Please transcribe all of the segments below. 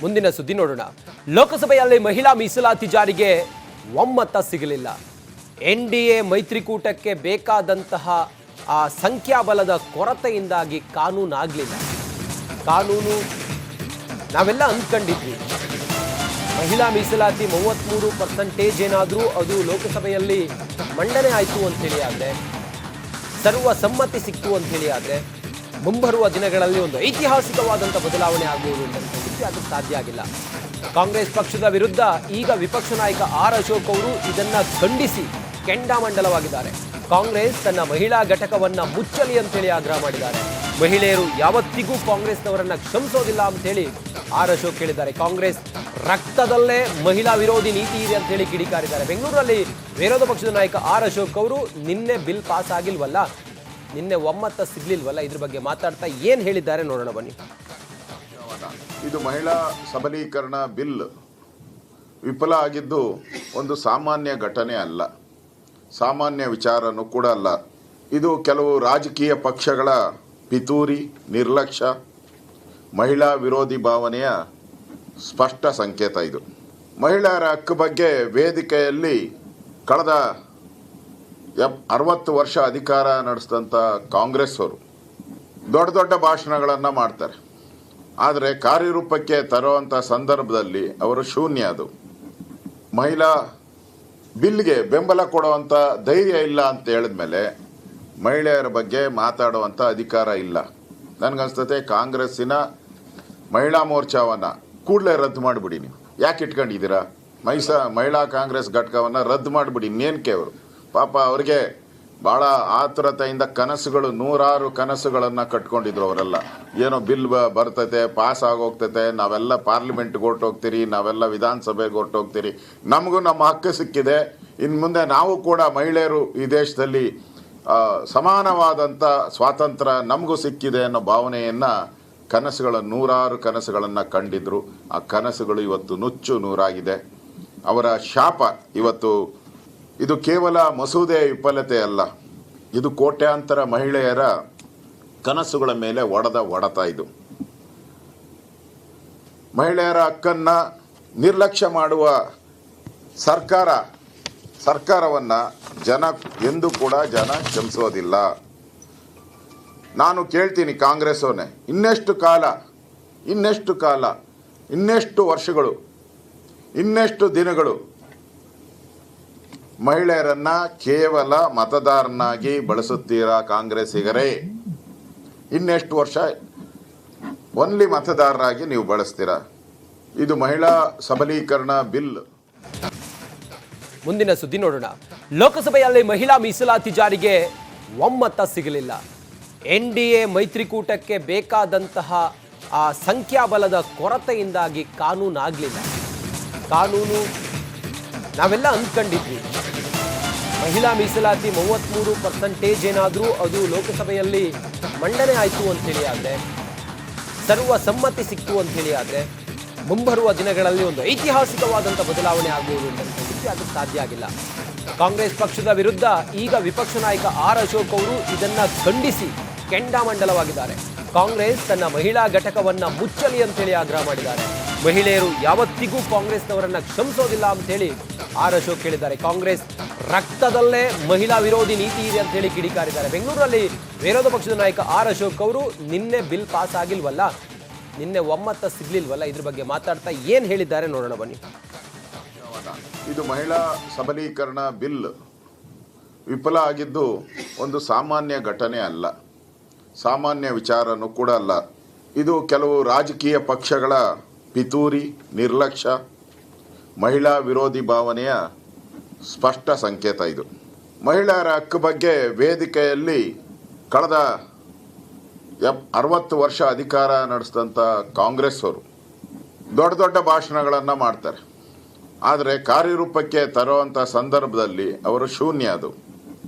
ಮುಂದಿನ ಸುದ್ದಿ ನೋಡೋಣ. ಲೋಕಸಭೆಯಲ್ಲಿ ಮಹಿಳಾ ಮೀಸಲಾತಿ ಜಾರಿಗೆ ಒಮ್ಮತ ಸಿಗಲಿಲ್ಲ. ಎನ್ಡಿಎ ಮೈತ್ರಿಕೂಟಕ್ಕೆ ಬೇಕಾದಂತಹ ಆ ಸಂಖ್ಯಾಬಲದ ಕೊರತೆಯಿಂದಾಗಿ ಕಾನೂನು ಆಗಲಿಲ್ಲ. ಕಾನೂನು ನಾವೆಲ್ಲ ಅಂದ್ಕೊಂಡಿದ್ವಿ, ಮಹಿಳಾ ಮೀಸಲಾತಿ 33% ಏನಾದರೂ ಅದು ಲೋಕಸಭೆಯಲ್ಲಿ ಮಂಡನೆ ಆಯಿತು ಅಂತೇಳಿ ಆದರೆ, ಸರ್ವ ಸಮ್ಮತಿ ಸಿಕ್ತು ಅಂತೇಳಿ ಆದರೆ ಮುಂಬರುವ ದಿನಗಳಲ್ಲಿ ಒಂದು ಐತಿಹಾಸಿಕವಾದಂಥ ಬದಲಾವಣೆ ಆಗುವುದು ಅಂತ ಹೇಳಿದ್ರೆ ಅದು ಸಾಧ್ಯ ಆಗಿಲ್ಲ. ಕಾಂಗ್ರೆಸ್ ಪಕ್ಷದ ವಿರುದ್ಧ ಈಗ ವಿಪಕ್ಷ ನಾಯಕ ಆರ್ ಅಶೋಕ್ ಅವರು ಇದನ್ನ ಖಂಡಿಸಿ ಕೆಂಡಾಮಂಡಲವಾಗಿದ್ದಾರೆ. ಕಾಂಗ್ರೆಸ್ ತನ್ನ ಮಹಿಳಾ ಘಟಕವನ್ನ ಮುಚ್ಚಲಿ ಅಂತೇಳಿ ಆಗ್ರಹ ಮಾಡಿದ್ದಾರೆ. ಮಹಿಳೆಯರು ಯಾವತ್ತಿಗೂ ಕಾಂಗ್ರೆಸ್ನವರನ್ನ ಕ್ಷಮಿಸೋದಿಲ್ಲ ಅಂತೇಳಿ ಆರ್ ಅಶೋಕ್ ಹೇಳಿದ್ದಾರೆ. ಕಾಂಗ್ರೆಸ್ ರಕ್ತದಲ್ಲೇ ಮಹಿಳಾ ವಿರೋಧಿ ನೀತಿ ಇದೆ ಅಂತ ಹೇಳಿ ಕಿಡಿಕಾರಿದ್ದಾರೆ. ಬೆಂಗಳೂರಲ್ಲಿ ವಿರೋಧ ಪಕ್ಷದ ನಾಯಕ ಆರ್ ಅಶೋಕ್ ಅವರು ನಿನ್ನೆ ಬಿಲ್ ಪಾಸ್ ಆಗಿಲ್ವಲ್ಲ, ನಿನ್ನೆ ಒಮ್ಮತ ಸಿಗ್ಲಿಲ್ವಲ್ಲ, ಇದ್ರ ಬಗ್ಗೆ ಮಾತಾಡ್ತಾ ಏನ್ ಹೇಳಿದ್ದಾರೆ ನೋಡೋಣ ಬನ್ನಿ. ಇದು ಮಹಿಳಾ ಸಬಲೀಕರಣ ಬಿಲ್ ವಿಫಲ ಆಗಿದ್ದು ಒಂದು ಸಾಮಾನ್ಯ ಘಟನೆ ಅಲ್ಲ, ಸಾಮಾನ್ಯ ವಿಚಾರನೂ ಕೂಡ ಅಲ್ಲ. ಇದು ಕೆಲವು ರಾಜಕೀಯ ಪಕ್ಷಗಳ ಪಿತೂರಿ, ನಿರ್ಲಕ್ಷ್ಯ, ಮಹಿಳಾ ವಿರೋಧಿ ಭಾವನೆಯ ಸ್ಪಷ್ಟ ಸಂಕೇತ. ಇದು ಮಹಿಳೆಯರ ಹಕ್ಕು ಬಗ್ಗೆ ವೇದಿಕೆಯಲ್ಲಿ ಕಳೆದ 60 ವರ್ಷ ಅಧಿಕಾರ ನಡೆಸಿದಂಥ ಕಾಂಗ್ರೆಸ್ ಅವರು ದೊಡ್ಡ ದೊಡ್ಡ ಭಾಷಣಗಳನ್ನು ಮಾಡ್ತಾರೆ, ಆದರೆ ಕಾರ್ಯರೂಪಕ್ಕೆ ತರುವಂಥ ಸಂದರ್ಭದಲ್ಲಿ ಅವರು ಶೂನ್ಯ. ಅದು ಮಹಿಳಾ ಬಿಲ್ಗೆ ಬೆಂಬಲ ಕೊಡುವಂಥ ಧೈರ್ಯ ಇಲ್ಲ ಅಂತ ಹೇಳಿದ್ಮೇಲೆ ಮಹಿಳೆಯರ ಬಗ್ಗೆ ಮಾತಾಡುವಂಥ ಅಧಿಕಾರ ಇಲ್ಲ. ನನಗನ್ಸ್ತತೆ ಕಾಂಗ್ರೆಸ್ಸಿನ ಮಹಿಳಾ ಮೋರ್ಚಾವನ್ನು ಕೂಡಲೇ ರದ್ದು ಮಾಡಿಬಿಡಿ. ನೀವು ಯಾಕೆ ಇಟ್ಕೊಂಡಿದ್ದೀರಾ? ಮಹಿಳಾ ಕಾಂಗ್ರೆಸ್ ಘಟಕವನ್ನು ರದ್ದು ಮಾಡಿಬಿಡಿ. ಇನ್ನೇನಕ್ಕೆ ಅವರು ಪಾಪ ಅವ್ರಿಗೆ ಭಾಳ ಆತುರತೆಯಿಂದ ಕನಸುಗಳು, 100 ಕನಸುಗಳನ್ನು ಕಟ್ಕೊಂಡಿದ್ರು ಅವರೆಲ್ಲ. ಏನೋ ಬಿಲ್ ಬರ್ತೈತೆ, ಪಾಸ್ ಆಗೋಗ್ತೈತೆ, ನಾವೆಲ್ಲ ಪಾರ್ಲಿಮೆಂಟ್ಗೆ ಹೊರಟೋಗ್ತೀರಿ, ನಾವೆಲ್ಲ ವಿಧಾನಸಭೆಗೆ ಹೊರಟೋಗ್ತೀರಿ, ನಮಗೂ ನಮ್ಮ ಹಕ್ಕು ಸಿಕ್ಕಿದೆ, ಇನ್ನು ಮುಂದೆ ನಾವು ಕೂಡ ಮಹಿಳೆಯರು ಈ ದೇಶದಲ್ಲಿ ಸಮಾನವಾದಂಥ ಸ್ವಾತಂತ್ರ್ಯ ನಮಗೂ ಸಿಕ್ಕಿದೆ ಅನ್ನೋ ಭಾವನೆಯನ್ನು ಕನಸುಗಳ 100 ಕನಸುಗಳನ್ನು ಕಂಡಿದ್ರು. ಆ ಕನಸುಗಳು ಇವತ್ತು ನುಚ್ಚು ನೂರಾಗಿದೆ. ಅವರ ಶಾಪ ಇವತ್ತು ಇದು ಕೇವಲ ಮಸೂದೆಯ ವಿಫಲತೆ ಅಲ್ಲ, ಇದು ಕೋಟ್ಯಾಂತರ ಮಹಿಳೆಯರ ಕನಸುಗಳ ಮೇಲೆ ಹೊಡೆತ. ಇದು ಮಹಿಳೆಯರ ಹಕ್ಕನ್ನು ನಿರ್ಲಕ್ಷ್ಯ ಮಾಡುವ ಸರ್ಕಾರವನ್ನು ಎಂದೂ ಕೂಡ ಜನ ಕ್ಷಮಿಸೋದಿಲ್ಲ. ನಾನು ಕೇಳ್ತೀನಿ ಕಾಂಗ್ರೆಸ್ ಅವನೇ, ಇನ್ನೆಷ್ಟು ಕಾಲ, ಇನ್ನೆಷ್ಟು ವರ್ಷಗಳು, ಇನ್ನೆಷ್ಟು ದಿನಗಳು ಮಹಿಳೆಯರನ್ನ ಕೇವಲ ಮತದಾರನಾಗಿ ಬಳಸುತ್ತೀರಾ ಕಾಂಗ್ರೆಸ್ಸಿಗರೇ? ಇನ್ನೆಷ್ಟು ವರ್ಷ ಓನ್ಲಿ ಮತದಾರರಾಗಿ ನೀವು ಬಳಸ್ತೀರಾ? ಇದು ಮಹಿಳಾ ಸಬಲೀಕರಣ ಬಿಲ್. ಮುಂದಿನ ಸುದ್ದಿ ನೋಡೋಣ. ಲೋಕಸಭೆಯಲ್ಲಿ ಮಹಿಳಾ ಮೀಸಲಾತಿ ಜಾರಿಗೆ ಒಮ್ಮತ ಸಿಗಲಿಲ್ಲ. ಎನ್ಡಿಎ ಮೈತ್ರಿಕೂಟಕ್ಕೆ ಬೇಕಾದಂತಹ ಆ ಸಂಖ್ಯಾಬಲದ ಕೊರತೆಯಿಂದಾಗಿ ಕಾನೂನು ಆಗಲಿಲ್ಲ. ಕಾನೂನು ನಾವೆಲ್ಲ ಅಂದ್ಕೊಂಡಿದ್ವಿ, ಮಹಿಳಾ ಮೀಸಲಾತಿ 33% ಏನಾದರೂ ಅದು ಲೋಕಸಭೆಯಲ್ಲಿ ಮಂಡನೆ ಆಯಿತು ಅಂತೇಳಿ ಆದರೆ, ಸರ್ವ ಸಮ್ಮತಿ ಸಿಕ್ತು ಅಂತೇಳಿ ಆದರೆ ಮುಂಬರುವ ದಿನಗಳಲ್ಲಿ ಒಂದು ಐತಿಹಾಸಿಕವಾದಂಥ ಬದಲಾವಣೆ ಆಗುವುದು ಅಂತ ಹೇಳಿದ್ರೆ ಅದು ಸಾಧ್ಯ ಆಗಿಲ್ಲ. ಕಾಂಗ್ರೆಸ್ ಪಕ್ಷದ ವಿರುದ್ಧ ಈಗ ವಿಪಕ್ಷ ನಾಯಕ ಆರ್ ಅಶೋಕ್ ಅವರು ಇದನ್ನ ಖಂಡಿಸಿ ಕೆಂಡಾಮಂಡಲವಾಗಿದ್ದಾರೆ. ಕಾಂಗ್ರೆಸ್ ತನ್ನ ಮಹಿಳಾ ಘಟಕವನ್ನ ಮುಚ್ಚಲಿ ಅಂತೇಳಿ ಆಗ್ರಹ ಮಾಡಿದ್ದಾರೆ. ಮಹಿಳೆಯರು ಯಾವತ್ತಿಗೂ ಕಾಂಗ್ರೆಸ್ನವರನ್ನ ಕ್ಷಮಿಸೋದಿಲ್ಲ ಅಂತೇಳಿ ಆರ್ ಅಶೋಕ್ ಹೇಳಿದ್ದಾರೆ. ಕಾಂಗ್ರೆಸ್ ರಕ್ತದಲ್ಲೇ ಮಹಿಳಾ ವಿರೋಧಿ ನೀತಿ ಇದೆ ಅಂತ ಹೇಳಿ ಕಿಡಿಕಾರಿದ್ದಾರೆ. ಬೆಂಗಳೂರಲ್ಲಿ ವಿರೋಧ ಪಕ್ಷದ ನಾಯಕ ಆರ್ ಅಶೋಕ್ ಅವರು ನಿನ್ನೆ ಬಿಲ್ ಪಾಸ್ ಆಗಿಲ್ವಲ್ಲ, ನಿನ್ನೆ ಒಮ್ಮತ ಸಿಗ್ಲಿಲ್ವಲ್ಲ, ಇದ್ರ ಬಗ್ಗೆ ಮಾತಾಡ್ತಾ ಏನ್ ಹೇಳಿದ್ದಾರೆ ನೋಡೋಣ ಬನ್ನಿ. ಇದು ಮಹಿಳಾ ಸಬಲೀಕರಣ ಬಿಲ್ ವಿಫಲ ಆಗಿದ್ದು ಒಂದು ಸಾಮಾನ್ಯ ಘಟನೆ ಅಲ್ಲ, ಸಾಮಾನ್ಯ ವಿಚಾರನೂ ಕೂಡ ಅಲ್ಲ. ಇದು ಕೆಲವು ರಾಜಕೀಯ ಪಕ್ಷಗಳ ಪಿತೂರಿ, ನಿರ್ಲಕ್ಷ್ಯ, ಮಹಿಳಾ ವಿರೋಧಿ ಭಾವನೆಯ ಸ್ಪಷ್ಟ ಸಂಕೇತ. ಇದು ಮಹಿಳೆಯರ ಹಕ್ಕು ಬಗ್ಗೆ ವೇದಿಕೆಯಲ್ಲಿ ಕಳೆದ 60 ವರ್ಷ ಅಧಿಕಾರ ನಡೆಸಿದಂಥ ಕಾಂಗ್ರೆಸ್ ಅವರು ದೊಡ್ಡ ದೊಡ್ಡ ಭಾಷಣಗಳನ್ನು ಮಾಡ್ತಾರೆ, ಆದರೆ ಕಾರ್ಯರೂಪಕ್ಕೆ ತರುವಂಥ ಸಂದರ್ಭದಲ್ಲಿ ಅವರು ಶೂನ್ಯ. ಅದು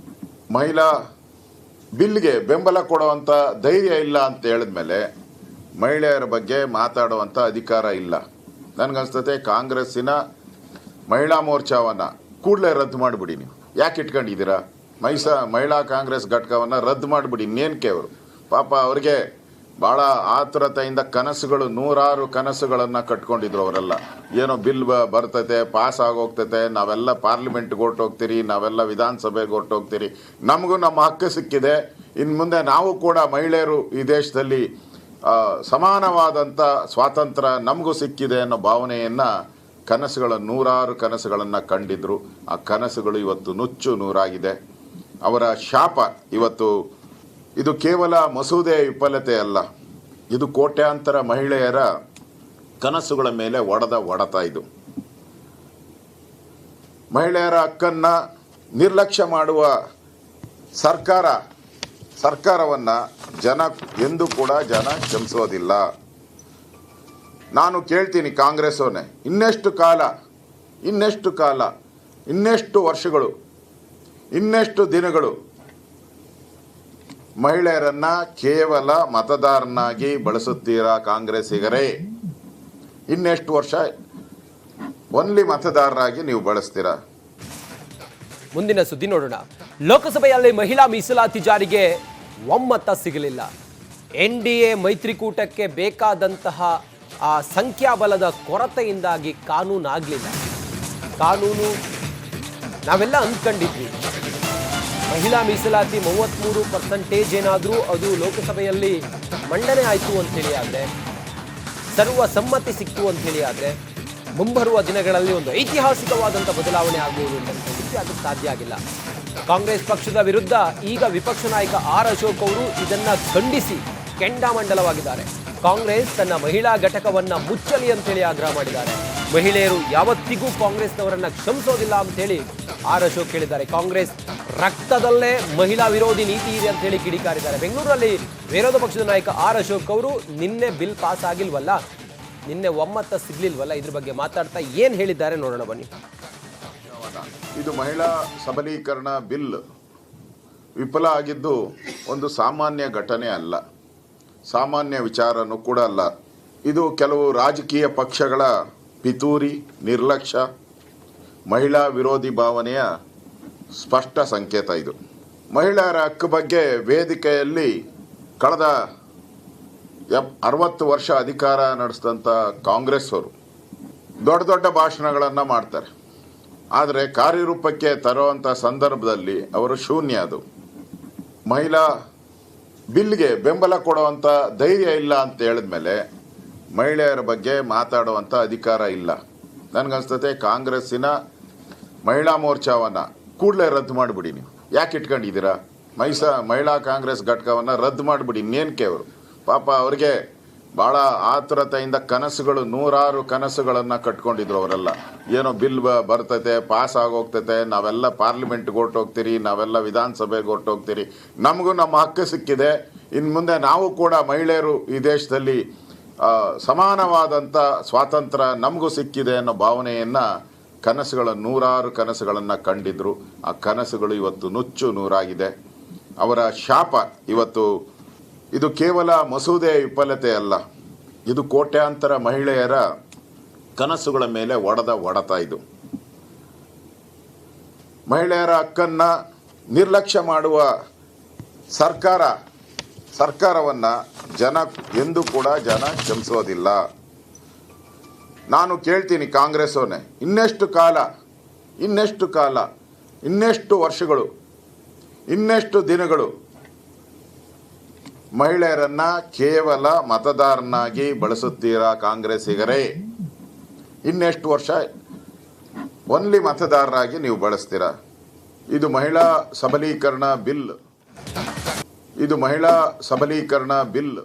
ಮಹಿಳಾ ಬಿಲ್ಗೆ ಬೆಂಬಲ ಕೊಡುವಂಥ ಧೈರ್ಯ ಇಲ್ಲ ಅಂತ ಹೇಳಿದ್ಮೇಲೆ ಮಹಿಳೆಯರ ಬಗ್ಗೆ ಮಾತಾಡುವಂಥ ಅಧಿಕಾರ ಇಲ್ಲ. ನನಗನ್ಸ್ತತೆ ಕಾಂಗ್ರೆಸ್ಸಿನ ಮಹಿಳಾ ಮೋರ್ಚಾವನ್ನು ಕೂಡಲೇ ರದ್ದು ಮಾಡಿಬಿಡಿ. ನೀವು ಯಾಕೆ ಇಟ್ಕೊಂಡಿದ್ದೀರಾ? ಮಹಿಳಾ ಕಾಂಗ್ರೆಸ್ ಘಟಕವನ್ನು ರದ್ದು ಮಾಡಿಬಿಡಿ. ಇನ್ನೇನಕ್ಕೆ ಅವರು ಪಾಪ ಅವ್ರಿಗೆ ಭಾಳ ಆತುರತೆಯಿಂದ ಕನಸುಗಳು, ನೂರಾರು ಕನಸುಗಳನ್ನು ಕಟ್ಕೊಂಡಿದ್ರು ಅವರೆಲ್ಲ. ಏನೋ ಬಿಲ್ ಬರ್ತೈತೆ, ಪಾಸ್ ಆಗೋಗ್ತೈತೆ, ನಾವೆಲ್ಲ ಪಾರ್ಲಿಮೆಂಟ್ಗೆ ಹೊರ್ಟೋಗ್ತೀರಿ, ನಾವೆಲ್ಲ ವಿಧಾನಸಭೆಗೆ ಹೊರ್ಟೋಗ್ತೀರಿ, ನಮಗೂ ನಮ್ಮ ಹಕ್ಕು ಸಿಕ್ಕಿದೆ, ಇನ್ನು ಮುಂದೆ ನಾವು ಕೂಡ ಮಹಿಳೆಯರು ಈ ದೇಶದಲ್ಲಿ ಸಮಾನವಾದಂಥ ಸ್ವಾತಂತ್ರ್ಯ ನಮಗೂ ಸಿಕ್ಕಿದೆ ಅನ್ನೋ ಭಾವನೆಯನ್ನು ನೂರಾರು ಕನಸುಗಳನ್ನು ಕಂಡಿದ್ರು. ಆ ಕನಸುಗಳು ಇವತ್ತು ನುಚ್ಚು ನೂರಾಗಿದೆ. ಅವರ ಶಾಪ ಇವತ್ತು ಇದು ಕೇವಲ ಮಸೂದೆಯ ವಿಫಲತೆ ಅಲ್ಲ, ಇದು ಕೋಟ್ಯಾಂತರ ಮಹಿಳೆಯರ ಕನಸುಗಳ ಮೇಲೆ ಹೊಡೆತ. ಇದು ಮಹಿಳೆಯರ ಹಕ್ಕನ್ನು ನಿರ್ಲಕ್ಷ್ಯ ಮಾಡುವ ಸರ್ಕಾರವನ್ನು ಎಂದೂ ಕೂಡ ಜನ ಕ್ಷಮಿಸೋದಿಲ್ಲ. ನಾನು ಕೇಳ್ತೀನಿ ಕಾಂಗ್ರೆಸ್ಸವನ್ನೇ, ಇನ್ನೆಷ್ಟು ಕಾಲ, ಇನ್ನೆಷ್ಟು ವರ್ಷಗಳು, ಇನ್ನೆಷ್ಟು ದಿನಗಳು ಮಹಿಳೆಯರನ್ನ ಕೇವಲ ಮತದಾರನಾಗಿ ಬಳಸುತ್ತೀರಾ ಕಾಂಗ್ರೆಸ್ಸಿಗರೇ? ಇನ್ನೆಷ್ಟು ವರ್ಷ ಒನ್ಲಿ ಮತದಾರರಾಗಿ ನೀವು ಬಳಸ್ತೀರಾ? ಮುಂದಿನ ಸುದ್ದಿ ನೋಡೋಣ. ಲೋಕಸಭೆಯಲ್ಲಿ ಮಹಿಳಾ ಮೀಸಲಾತಿ ಜಾರಿಗೆ ಒಮ್ಮತ ಸಿಗಲಿಲ್ಲ. NDA ಮೈತ್ರಿಕೂಟಕ್ಕೆ ಬೇಕಾದಂತಹ ಆ ಸಂಖ್ಯಾಬಲದ ಕೊರತೆಯಿಂದಾಗಿ ಕಾನೂನು ಆಗಲಿಲ್ಲ. ಕಾನೂನು ನಾವೆಲ್ಲ ಅಂದ್ಕೊಂಡಿದ್ವಿ, ಮಹಿಳಾ ಮೀಸಲಾತಿ 33% ಏನಾದರೂ ಅದು ಲೋಕಸಭೆಯಲ್ಲಿ ಮಂಡನೆ ಆಯಿತು ಅಂಥೇಳಿ ಆದರೆ, ಸರ್ವ ಸಮ್ಮತಿ ಸಿಕ್ತು ಅಂಥೇಳಿ ಆದರೆ ಮುಂಬರುವ ದಿನಗಳಲ್ಲಿ ಒಂದು ಐತಿಹಾಸಿಕವಾದಂಥ ಬದಲಾವಣೆ ಆಗುವುದು ಅಂತ ಹೇಳಿದ್ರೆ ಅದು ಸಾಧ್ಯ ಆಗಿಲ್ಲ. ಕಾಂಗ್ರೆಸ್ ಪಕ್ಷದ ವಿರುದ್ಧ ಈಗ ವಿಪಕ್ಷ ನಾಯಕ ಆರ್ ಅಶೋಕ್ ಅವರು ಇದನ್ನ ಖಂಡಿಸಿ ಕೆಂಡಾಮಂಡಲವಾಗಿದ್ದಾರೆ. ಕಾಂಗ್ರೆಸ್ ತನ್ನ ಮಹಿಳಾ ಘಟಕವನ್ನ ಮುಚ್ಚಲಿ ಅಂತೇಳಿ ಆಗ್ರಹ ಮಾಡಿದ್ದಾರೆ. ಮಹಿಳೆಯರು ಯಾವತ್ತಿಗೂ ಕಾಂಗ್ರೆಸ್ನವರನ್ನ ಕ್ಷಮಿಸೋದಿಲ್ಲ ಅಂತೇಳಿ ಆರ್ ಅಶೋಕ್ ಹೇಳಿದ್ದಾರೆ. ಕಾಂಗ್ರೆಸ್ ರಕ್ತದಲ್ಲೇ ಮಹಿಳಾ ವಿರೋಧಿ ನೀತಿ ಇದೆ ಅಂತ ಹೇಳಿ ಕಿಡಿಕಾರಿದ್ದಾರೆ. ಬೆಂಗಳೂರಲ್ಲಿ ವಿರೋಧ ಪಕ್ಷದ ನಾಯಕ ಆರ್ ಅಶೋಕ್ ಅವರು ನಿನ್ನೆ ಬಿಲ್ ಪಾಸ್ ಆಗಿಲ್ವಲ್ಲ, ನಿನ್ನೆ ಒಮ್ಮತ ಸಿಗ್ಲಿಲ್ವಲ್ಲ, ಇದ್ರ ಬಗ್ಗೆ ಮಾತಾಡ್ತಾ ಏನ್ ಹೇಳಿದ್ದಾರೆ ನೋಡೋಣ ಬನ್ನಿ. ಇದು ಮಹಿಳಾ ಸಬಲೀಕರಣ ಬಿಲ್ ವಿಫಲ ಆಗಿದ್ದು ಒಂದು ಸಾಮಾನ್ಯ ಘಟನೆ ಅಲ್ಲ, ಸಾಮಾನ್ಯ ವಿಚಾರನೂ ಕೂಡ ಅಲ್ಲ. ಇದು ಕೆಲವು ರಾಜಕೀಯ ಪಕ್ಷಗಳ ಪಿತೂರಿ, ನಿರ್ಲಕ್ಷ್ಯ, ಮಹಿಳಾ ವಿರೋಧಿ ಭಾವನೆಯ ಸ್ಪಷ್ಟ ಸಂಕೇತ. ಇದು ಮಹಿಳೆಯರ ಹಕ್ಕು ಬಗ್ಗೆ ವೇದಿಕೆಯಲ್ಲಿ ಕಳೆದ 60 ವರ್ಷ ಅಧಿಕಾರ ನಡೆಸಿದಂಥ ಕಾಂಗ್ರೆಸ್ ಅವರು ದೊಡ್ಡ ಭಾಷಣಗಳನ್ನು ಮಾಡ್ತಾರೆ, ಆದರೆ ಕಾರ್ಯರೂಪಕ್ಕೆ ತರುವಂಥ ಸಂದರ್ಭದಲ್ಲಿ ಅವರು ಶೂನ್ಯ. ಅದು ಮಹಿಳಾ ಬಿಲ್ಗೆ ಬೆಂಬಲ ಕೊಡುವಂಥ ಧೈರ್ಯ ಇಲ್ಲ ಅಂತ ಹೇಳಿದ್ಮೇಲೆ ಮಹಿಳೆಯರ ಬಗ್ಗೆ ಮಾತಾಡುವಂಥ ಅಧಿಕಾರ ಇಲ್ಲ. ನನಗನ್ಸ್ತತೆ ಕಾಂಗ್ರೆಸ್ಸಿನ ಮಹಿಳಾ ಮೋರ್ಚಾವನ್ನು ಕೂಡಲೇ ರದ್ದು ಮಾಡಿಬಿಡಿ. ನೀವು ಯಾಕೆ ಇಟ್ಕೊಂಡಿದ್ದೀರಾ? ಮಹಿಳಾ ಕಾಂಗ್ರೆಸ್ ಘಟಕವನ್ನು ರದ್ದು ಮಾಡಿಬಿಡಿ. ಇನ್ನೇನಕ್ಕೆ ಅವರು ಪಾಪ ಅವ್ರಿಗೆ ಭಾಳ ಆತುರತೆಯಿಂದ ಕನಸುಗಳು, ನೂರಾರು ಕನಸುಗಳನ್ನು ಕಟ್ಕೊಂಡಿದ್ರು ಅವರೆಲ್ಲ. ಏನೋ ಬಿಲ್ ಬರ್ತೈತೆ, ಪಾಸ್ ಆಗೋಗ್ತೈತೆ, ನಾವೆಲ್ಲ ಪಾರ್ಲಿಮೆಂಟ್ಗೆ ಹೊರ್ಟೋಗ್ತೀರಿ, ನಾವೆಲ್ಲ ವಿಧಾನಸಭೆಗೆ ಹೊರ್ಟೋಗ್ತೀರಿ, ನಮಗೂ ನಮ್ಮ ಹಕ್ಕು ಸಿಕ್ಕಿದೆ, ಇನ್ನು ಮುಂದೆ ನಾವು ಕೂಡ ಮಹಿಳೆಯರು ಈ ದೇಶದಲ್ಲಿ ಸಮಾನವಾದಂಥ ಸ್ವಾತಂತ್ರ್ಯ ನಮಗೂ ಸಿಕ್ಕಿದೆ ಅನ್ನೋ ಭಾವನೆಯನ್ನು ನೂರಾರು ಕನಸುಗಳನ್ನು ಕಂಡಿದ್ರು. ಆ ಕನಸುಗಳು ಇವತ್ತು ನುಚ್ಚು ನೂರಾಗಿದೆ. ಅವರ ಶಾಪ ಇವತ್ತು ಇದು ಕೇವಲ ಮಸೂದೆಯ ವಿಫಲತೆ ಅಲ್ಲ, ಇದು ಕೋಟ್ಯಾಂತರ ಮಹಿಳೆಯರ ಕನಸುಗಳ ಮೇಲೆ ಹೊಡೆತ. ಇದು ಮಹಿಳೆಯರ ಹಕ್ಕನ್ನು ನಿರ್ಲಕ್ಷ್ಯ ಮಾಡುವ ಸರ್ಕಾರವನ್ನು ಎಂದೂ ಕೂಡ ಜನ ಕ್ಷಮಿಸೋದಿಲ್ಲ. ನಾನು ಕೇಳ್ತೀನಿ ಕಾಂಗ್ರೆಸ್ಸವನ್ನೇ, ಇನ್ನೆಷ್ಟು ಕಾಲ, ಇನ್ನೆಷ್ಟು ವರ್ಷಗಳು, ಇನ್ನೆಷ್ಟು ದಿನಗಳು ಮಹಿಳೆಯರನ್ನ ಕೇವಲ ಮತದಾರನಾಗಿ ಬಳಸುತ್ತೀರಾ ಕಾಂಗ್ರೆಸ್ಸಿಗರೇ? ಇನ್ನೆಷ್ಟು ವರ್ಷ ಒನ್ಲಿ ಮತದಾರರಾಗಿ ನೀವು ಬಳಸ್ತೀರಾ? ಇದು ಮಹಿಳಾ ಸಬಲೀಕರಣ ಬಿಲ್